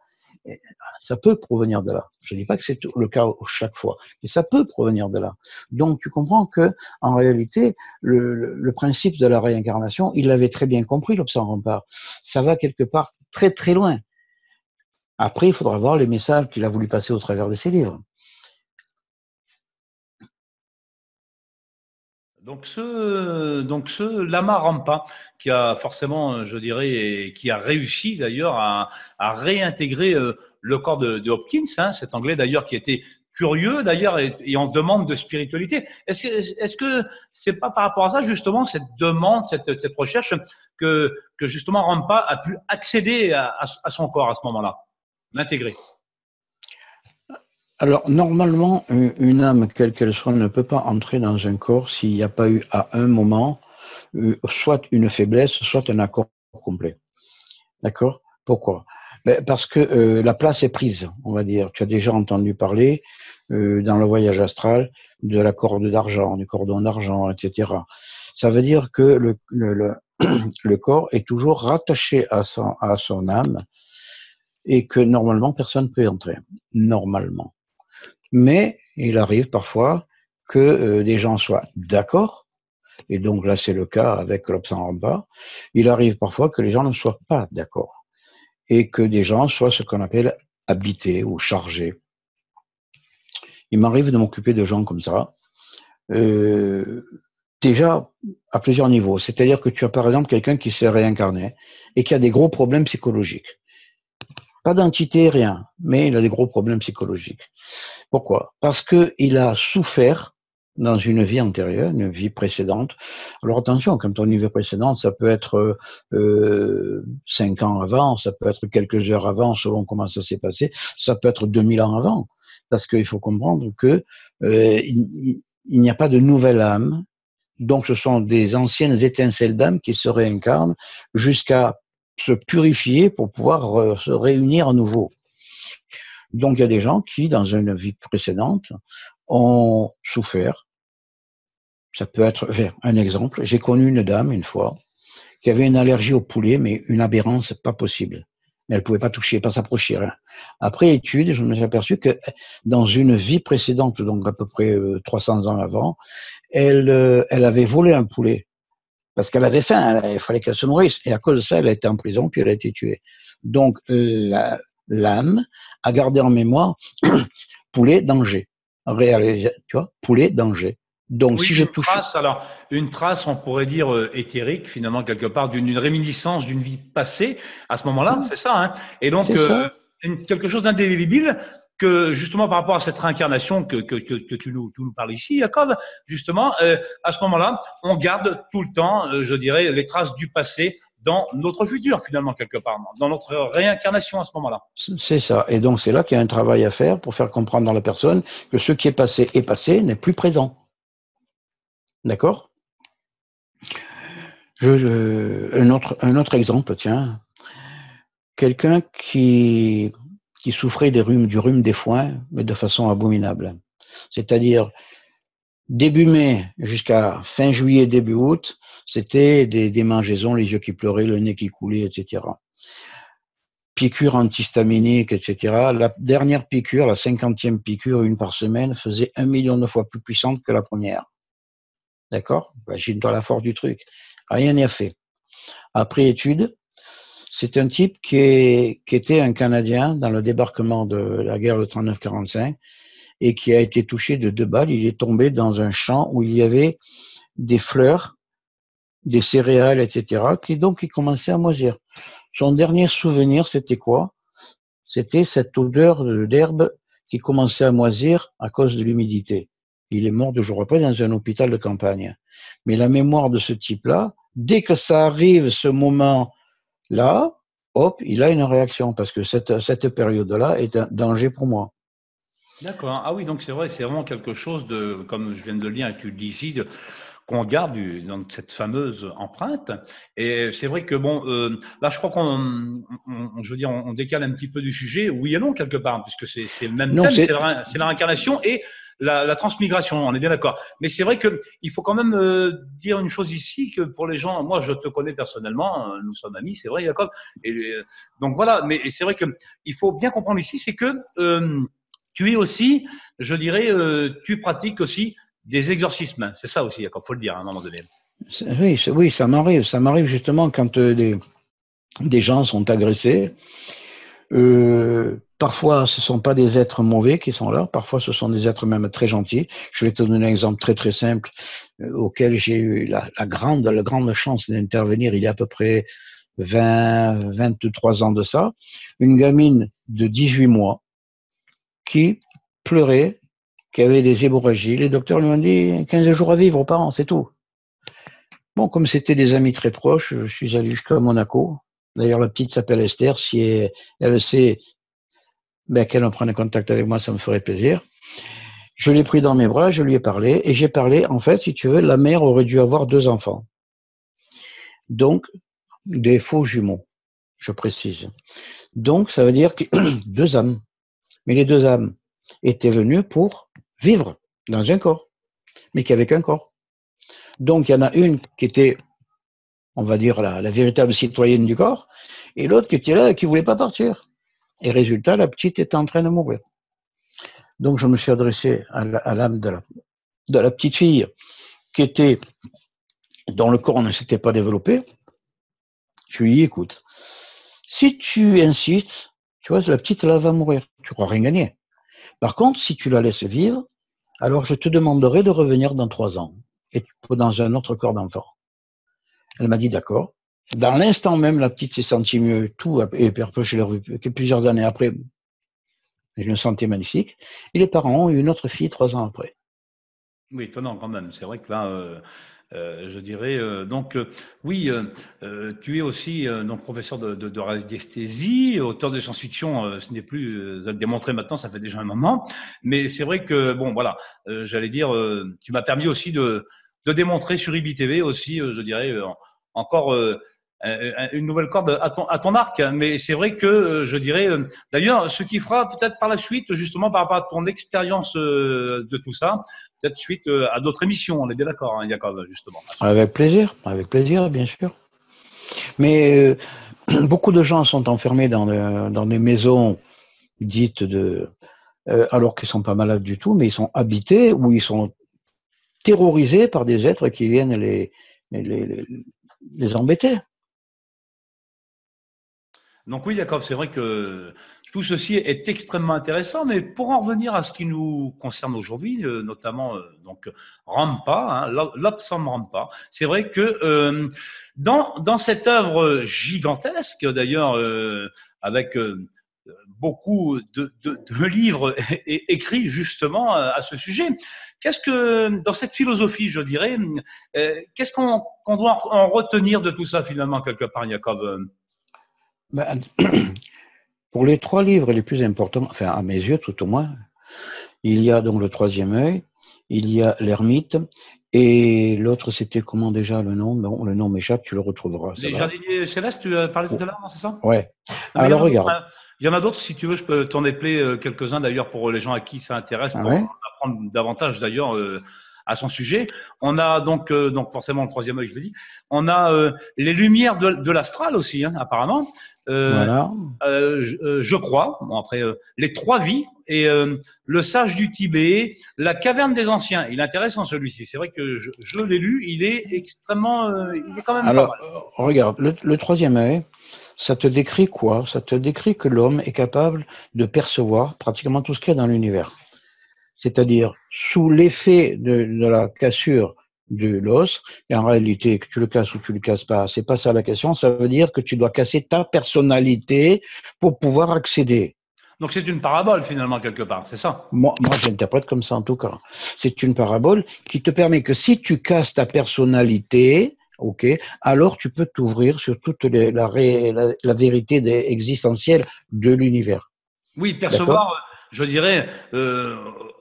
ça peut provenir de là. Je dis pas que c'est le cas chaque fois, mais ça peut provenir de là. Donc tu comprends que, en réalité, le principe de la réincarnation, il l'avait très bien compris, l'Observatoire Rempart. Ça va quelque part très très loin. Après, il faudra voir les messages qu'il a voulu passer au travers de ses livres. Donc ce Lama Rampa, qui a forcément, je dirais, et qui a réussi d'ailleurs à réintégrer le corps de Hopkins, hein, cet Anglais d'ailleurs qui était curieux d'ailleurs et en demande de spiritualité. Est-ce que c'est pas par rapport à ça justement cette demande, cette recherche que justement Rampa a pu accéder à son corps à ce moment-là, l'intégrer? Alors, normalement, une âme, quelle qu'elle soit, ne peut pas entrer dans un corps s'il n'y a pas eu à un moment soit une faiblesse, soit un accord complet. D'accord? Pourquoi? Parce que la place est prise, on va dire. Tu as déjà entendu parler dans le voyage astral de la corde d'argent, du cordon d'argent, etc. Ça veut dire que le corps est toujours rattaché à son âme et que normalement personne ne peut y entrer. Normalement. Mais il arrive parfois que des gens soient d'accord, et donc là c'est le cas avec l'Observatoire Rempart. Il arrive parfois que les gens ne soient pas d'accord, et que des gens soient ce qu'on appelle habités ou chargés. Il m'arrive de m'occuper de gens comme ça, euh, déjà à plusieurs niveaux. C'est-à-dire que tu as par exemple quelqu'un qui s'est réincarné et qui a des gros problèmes psychologiques. Pas d'entité, rien, mais il a des gros problèmes psychologiques. Pourquoi? Parce qu'il a souffert dans une vie antérieure, une vie précédente. Alors attention, quand on dit vie précédente, ça peut être 5 ans avant, ça peut être quelques heures avant, selon comment ça s'est passé, ça peut être 2000 ans avant. Parce qu'il faut comprendre que il n'y a pas de nouvelle âme, donc ce sont des anciennes étincelles d'âme qui se réincarnent jusqu'à se purifier pour pouvoir se réunir à nouveau. Donc il y a des gens qui, dans une vie précédente, ont souffert. Ça peut être un exemple. J'ai connu une dame une fois qui avait une allergie au poulet, mais une aberrance pas possible. mais elle ne pouvait pas toucher, pas s'approcher. Hein. Après étude, je me suis aperçu que dans une vie précédente, donc à peu près 300 ans avant, elle avait volé un poulet parce qu'elle avait faim, il fallait qu'elle se nourrisse. Et à cause de ça, elle a été en prison, puis elle a été tuée. Donc l'âme a gardé en mémoire poulet, danger. Réalisé, tu vois, poulet, danger. Donc Oui, si je touche... une trace, on pourrait dire éthérique, finalement, quelque part, d'une réminiscence d'une vie passée, à ce moment-là, c'est ça. Hein. Et donc, C'est ça. quelque chose d'indélébile que, justement, par rapport à cette réincarnation que tu nous parles ici, Jacob, justement, à ce moment-là, on garde tout le temps, je dirais, les traces du passé dans notre futur, finalement, quelque part, dans notre réincarnation à ce moment-là. C'est ça. Et donc c'est là qu'il y a un travail à faire pour faire comprendre dans la personne que ce qui est passé, n'est plus présent. D'accord? Un autre exemple, tiens. Quelqu'un qui souffrait du rhume des foins, mais de façon abominable. C'est-à-dire, début mai jusqu'à fin juillet, début août, c'était des mangeaisons, les yeux qui pleuraient, le nez qui coulait, etc. Piqûre antihistaminique, etc. La dernière piqûre, la 50e piqûre, une par semaine, faisait 1 million de fois plus puissante que la première. D'accord? Imagine-toi la force du truc. Rien n'y a fait. Après étude, c'est un type qui était un Canadien dans le débarquement de la guerre de 39-45 et qui a été touché de 2 balles. Il est tombé dans un champ où il y avait des fleurs, des céréales, etc., qui commençaient à moisir. Son dernier souvenir, c'était quoi? C'était cette odeur d'herbe qui commençait à moisir à cause de l'humidité. Il est mort 2 jours après dans un hôpital de campagne. Mais la mémoire de ce type-là, dès que ça arrive, ce moment-là, hop, il a une réaction parce que cette période-là est un danger pour moi. D'accord. Ah oui, donc c'est vrai, c'est vraiment quelque chose de, comme je viens de le dire et tu le dis ici, qu'on garde dans cette fameuse empreinte. Et c'est vrai que bon, là, je crois je veux dire, on décale un petit peu du sujet, oui et non quelque part, puisque c'est le même Non, thème, c'est la réincarnation et la transmigration. On est bien d'accord. Mais c'est vrai que il faut quand même dire une chose ici que pour les gens, moi, je te connais personnellement, nous sommes amis, c'est vrai, Jacob. Et donc voilà. Mais c'est vrai que il faut bien comprendre ici, c'est que tu es aussi, je dirais, tu pratiques aussi des exorcismes. C'est ça aussi, il faut le dire à un moment donné. oui, ça m'arrive. Ça m'arrive justement quand des gens sont agressés. Parfois, ce ne sont pas des êtres mauvais qui sont là. Parfois, ce sont des êtres même très gentils. Je vais te donner un exemple très très simple auquel j'ai eu la grande chance d'intervenir il y a à peu près 23 ans de ça. Une gamine de 18 mois qui pleurait, qui avait des hémorragies. Les docteurs lui ont dit 15 jours à vivre aux parents, c'est tout. Bon, comme c'était des amis très proches, je suis allé jusqu'à Monaco. D'ailleurs, la petite s'appelle Esther. Si elle sait qu'elle en prenne contact avec moi, ça me ferait plaisir. Je l'ai pris dans mes bras, je lui ai parlé, et j'ai parlé, en fait, si tu veux, la mère aurait dû avoir 2 enfants. Donc, des faux jumeaux, je précise. Donc, ça veut dire que 2 âmes. Mais les 2 âmes étaient venues pour vivre dans un corps, mais qui avait qu'un corps. Donc, il y en a une qui était, on va dire, la véritable citoyenne du corps, et l'autre qui était là et qui ne voulait pas partir. Et résultat, la petite était en train de mourir. Donc, je me suis adressé à l'âme de la petite fille dont le corps ne s'était pas développé. Je lui ai dit, écoute, si tu insistes, tu vois, la petite là va mourir. Tu ne crois rien gagner. Par contre, si tu la laisses vivre, alors je te demanderai de revenir dans 3 ans et dans un autre corps d'enfant. Elle m'a dit d'accord. Dans l'instant même, la petite s'est sentie mieux, tout, et puis après, je l'ai revue plusieurs années après. Je me sentais magnifique. Et les parents ont eu une autre fille 3 ans après. Oui, étonnant quand même. C'est vrai que là, je dirais, donc, oui, tu es aussi donc professeur de radiesthésie, auteur de science-fiction. Ce n'est plus à le démontrer maintenant, ça fait déjà un moment. Mais c'est vrai que, bon, voilà, j'allais dire, tu m'as permis aussi de démontrer sur IBTV aussi, je dirais, encore une nouvelle corde à ton arc. Mais c'est vrai que, je dirais, d'ailleurs, ce qui fera peut-être par la suite, justement, par rapport à ton expérience de tout ça, peut-être suite à d'autres émissions. On est bien d'accord, hein, Jacob, justement. Avec plaisir, bien sûr. Mais beaucoup de gens sont enfermés dans des maisons dites alors qu'ils sont pas malades du tout, mais ils sont habités ou ils sont terrorisés par des êtres qui viennent les, les, les embêter. Donc oui, Jacob, c'est vrai que tout ceci est extrêmement intéressant, mais pour en revenir à ce qui nous concerne aujourd'hui, notamment donc Rampa, hein, l'Obsam Rampa, c'est vrai que dans cette œuvre gigantesque, d'ailleurs avec beaucoup de livres écrits justement à ce sujet, qu'est-ce que dans cette philosophie, je dirais, qu'est-ce qu'on doit en retenir de tout ça finalement quelque part, Jacob? Ben, pour les trois livres les plus importants, enfin à mes yeux tout au moins, il y a donc le troisième œil, il y a l'ermite, et l'autre c'était comment déjà le nom? Bon, le nom m'échappe, tu le retrouveras, ça Les va? jardiniers célestes, tu as parlé tout à l'heure, non, c'est ça? Ouais. Non, mais Alors regarde. il y en a d'autres, si tu veux, je peux t'en épeler quelques-uns d'ailleurs pour les gens à qui ça intéresse, pour Ouais. en apprendre davantage d'ailleurs à son sujet. On a donc forcément le troisième œil, je l'ai dit. On a les lumières de l'astral aussi, hein, apparemment. Euh, Voilà. je crois. Bon, après, les trois vies et le sage du Tibet, la caverne des anciens. Il est intéressant celui-ci. C'est vrai que je l'ai lu. Il est extrêmement, il est quand même pas Alors, mal. regarde, le troisième œil, ça te décrit quoi? Ça te décrit que l'homme est capable de percevoir pratiquement tout ce qu'il y a dans l'univers. C'est-à-dire, sous l'effet de la cassure de l'os, et en réalité, que tu le casses ou tu le casses pas, c'est pas ça la question, ça veut dire que tu dois casser ta personnalité pour pouvoir accéder. Donc c'est une parabole finalement quelque part, c'est ça? Moi j'interprète comme ça en tout cas. C'est une parabole qui te permet que si tu casses ta personnalité, ok, alors tu peux t'ouvrir sur toute la vérité existentielle de l'univers. Oui, D'accord? percevoir, je dirais,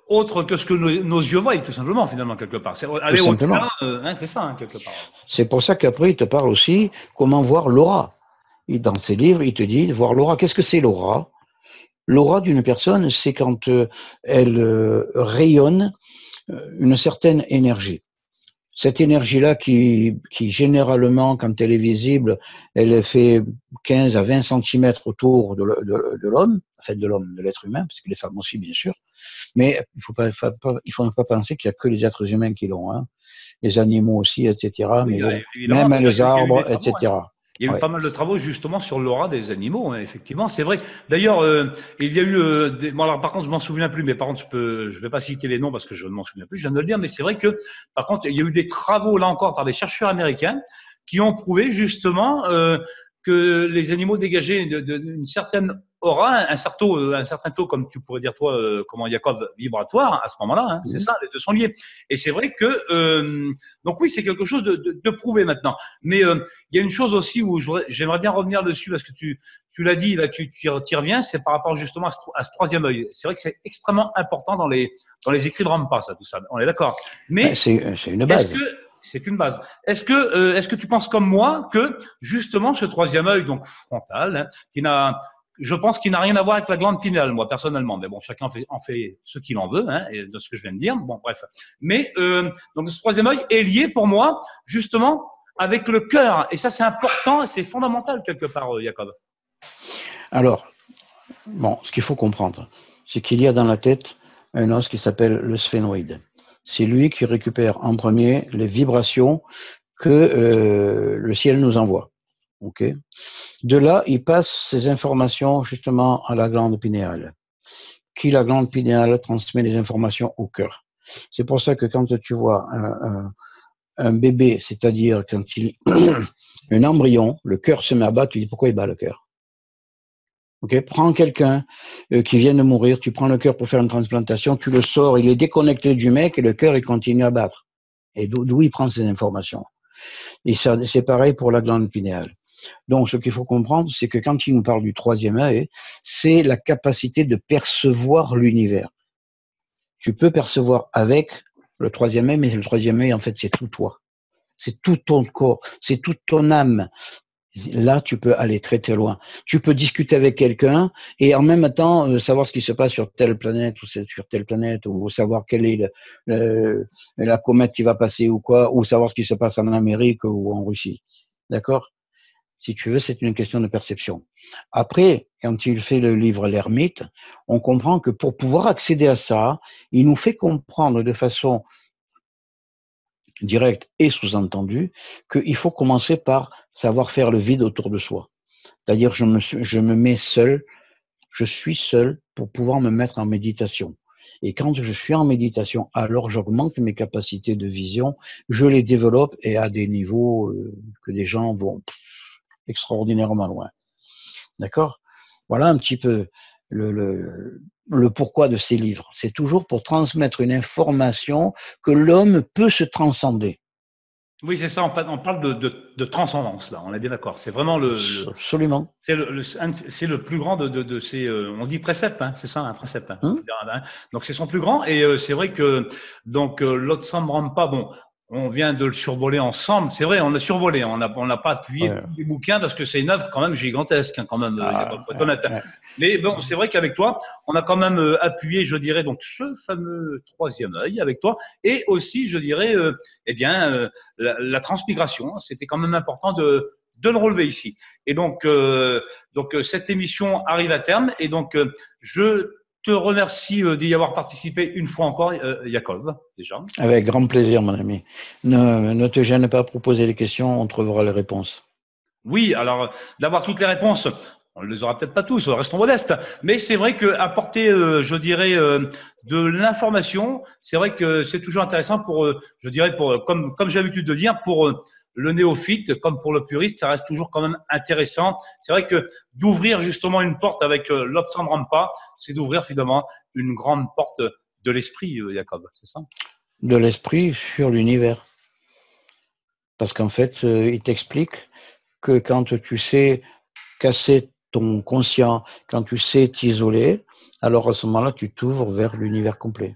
autre que ce que nos yeux voient, tout simplement, finalement, quelque part. C'est Tout aller au-delà, simplement. hein, c'est ça, hein, quelque part. C'est pour ça qu'après il te parle aussi comment voir l'aura. Et dans ses livres, il te dit voir l'aura. Qu'est-ce que c'est l'aura? L'aura d'une personne, c'est quand elle rayonne une certaine énergie. Cette énergie-là qui généralement, quand elle est visible, elle fait 15 à 20 centimètres autour de l'homme, en fait de l'homme, de l'être humain, parce que les femmes aussi, bien sûr. Mais il faut pas penser qu'il n'y a que les êtres humains qui l'ont, hein. Les animaux aussi, etc. Oui, Mais bon, évidemment, même d'ailleurs, les il y a eu des arbres, travaux, hein. etc. Il y a eu Ouais. pas mal de travaux justement sur l'aura des animaux, hein, effectivement, c'est vrai. D'ailleurs, il y a eu bon alors par contre, je m'en souviens plus, mais par contre, je vais pas citer les noms parce que je ne m'en souviens plus, je viens de le dire, mais c'est vrai que par contre, il y a eu des travaux là encore par des chercheurs américains qui ont prouvé justement que les animaux dégageaient une certaine aura, un certain taux, comme tu pourrais dire toi, comment Jacob, vibratoire à ce moment-là, hein, c'est ça, les deux sont liés. Et c'est vrai que donc oui, c'est quelque chose de prouvé maintenant. Mais il y a une chose aussi où j'aimerais bien revenir dessus parce que tu l'as dit, là, tu y reviens, c'est par rapport justement à ce troisième œil. C'est vrai que c'est extrêmement important dans les écrits de Rampa, ça, tout ça. On est d'accord. Ouais, Mais c'est une est-ce base. que c'est une base. Est-ce que tu penses comme moi que justement ce troisième œil, donc frontal, hein, je pense qu'il n'a rien à voir avec la glande pinéale, moi personnellement. Mais bon, chacun en fait ce qu'il en veut, hein, et de ce que je viens de dire. Bon, bref. Mais donc ce troisième œil est lié pour moi justement avec le cœur, et ça c'est important, c'est fondamental quelque part, Jacob. Alors, bon, ce qu'il faut comprendre, c'est qu'il y a dans la tête un os qui s'appelle le sphénoïde. C'est lui qui récupère en premier les vibrations que le ciel nous envoie. Okay. De là, il passe ces informations justement à la glande pinéale, qui la glande pinéale transmet les informations au cœur. C'est pour ça que quand tu vois un bébé, c'est-à-dire quand il un embryon, le cœur se met à battre, tu dis pourquoi il bat le cœur. Ok, prends quelqu'un qui vient de mourir, tu prends le cœur pour faire une transplantation, tu le sors, il est déconnecté du mec et le cœur il continue à battre. Et d'où il prend ces informations? Et ça, c'est pareil pour la glande pinéale. Donc, ce qu'il faut comprendre, c'est que quand il nous parle du troisième œil, c'est la capacité de percevoir l'univers. Tu peux percevoir avec le troisième œil, mais le troisième œil, en fait, c'est tout toi. C'est tout ton corps, c'est toute ton âme. Là, tu peux aller très très loin. Tu peux discuter avec quelqu'un et en même temps savoir ce qui se passe sur telle planète ou sur telle planète, ou savoir quelle est la comète qui va passer ou quoi, ou savoir ce qui se passe en Amérique ou en Russie. D'accord? Si tu veux, c'est une question de perception. Après, quand il fait le livre L'Ermite, on comprend que pour pouvoir accéder à ça, il nous fait comprendre de façon directe et sous-entendue qu'il faut commencer par savoir faire le vide autour de soi. C'est-à-dire, je me mets seul, je suis seul pour pouvoir me mettre en méditation. Et quand je suis en méditation, alors j'augmente mes capacités de vision, je les développe et à des niveaux que des gens vont extraordinairement loin. D'accord? Voilà un petit peu le pourquoi de ces livres. C'est toujours pour transmettre une information que l'homme peut se transcender. Oui, c'est ça, on parle de transcendance, là, on est bien d'accord. C'est vraiment Absolument. c'est le plus grand de ces, on dit précepte, hein, c'est ça, un précepte. Hein. Hum? Donc c'est son plus grand, et c'est vrai que donc Lhotsang-Rampa, bon, on vient de le survoler ensemble, c'est vrai, on l'a survolé, on n'a pas appuyé Ouais. tous les bouquins parce que c'est une œuvre quand même gigantesque, hein, quand même, faut être honnête. Ouais. Mais bon, c'est vrai qu'avec toi, on a quand même appuyé, je dirais, donc ce fameux troisième œil avec toi, et aussi, je dirais, eh bien, la transmigration. C'était quand même important de le relever ici. Et donc cette émission arrive à terme, et donc je te remercie d'y avoir participé une fois encore, Yakov, déjà. Avec grand plaisir, mon ami. Ne te gêne pas à proposer des questions, on trouvera les réponses. Oui, alors d'avoir toutes les réponses, on ne les aura peut-être pas tous, restons modestes, mais c'est vrai qu'apporter, je dirais, de l'information, c'est vrai que c'est toujours intéressant pour, je dirais, pour, comme j'ai l'habitude de dire, pour le néophyte, comme pour le puriste, ça reste toujours quand même intéressant. C'est vrai que d'ouvrir justement une porte avec Lobsang Rampa, c'est d'ouvrir finalement une grande porte de l'esprit, Jacob, c'est ça? De l'esprit sur l'univers. Parce qu'en fait, il t'explique que quand tu sais casser ton conscient, quand tu sais t'isoler, alors à ce moment-là, tu t'ouvres vers l'univers complet.